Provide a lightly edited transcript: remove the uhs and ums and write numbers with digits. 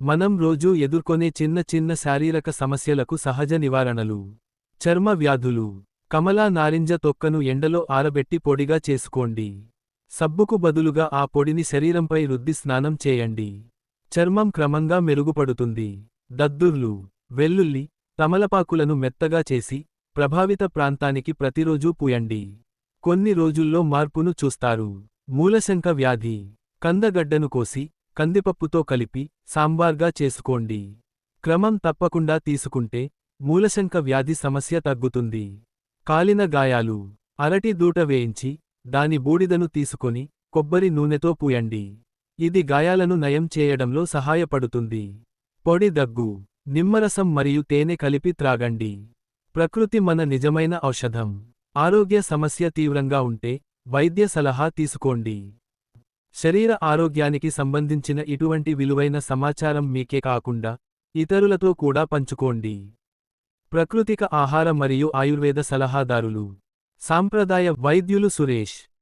మనం రోజూ ఎదుర్కొనే చిన్న చిన్న శారీరక సమస్యలకు సహజ నివారణలు. చర్మ వ్యాధులు. కమలా నారింజ తొక్కను ఎండలో ఆరబెట్టి పొడిగా చేసుకోండి. సబ్బుకు బదులుగా ఆ పొడిని శరీరంపై రుద్ది స్నానం చేయండి. చర్మం క్రమంగా మెరుగుపడుతుంది. దద్దుర్లు. వెల్లుల్లి, తమలపాకులను మెత్తగా చేసి, ప్రభావిత ప్రాంతానికి ప్రతిరోజూ పూయండి. కొన్ని రోజుల్లో మార్పును చూస్తారు. మూలశంక వ్యాధి. కందగడ్డను కోసి, కందిపప్పుతో కలిపి, సాంబార్గా చేసుకోండి. క్రమం తప్పకుండా తీసుకుంటే, మూలశంక వ్యాధి సమస్య తగ్గుతుంది. కాలిన గాయాలు. అరటి దూట వేయించి, దాని బూడిదను తీసుకొని, కొబ్బరి నూనెతో పూయండి. ఇది గాయాలను నయం చేయడంలో సహాయపడుతుంది. పొడి దగ్గు. నిమ్మరసం మరియు తేనె కలిపి త్రాగండి. ప్రకృతి మన నిజమైన ఔషధం. ఆరోగ్య సమస్య తీవ్రంగా ఉంటే, వైద్య సలహా తీసుకోండి. శరీర ఆరోగ్యానికి సంబంధించిన ఇటువంటి విలువైన సమాచారం మీకే కాకుండా, ఇతరులతో కూడా పంచుకోండి. ప్రకృతిక ఆహార మరియు ఆయుర్వేద సలహాదారులు. సాంప్రదాయ వైద్యులు సురేష్.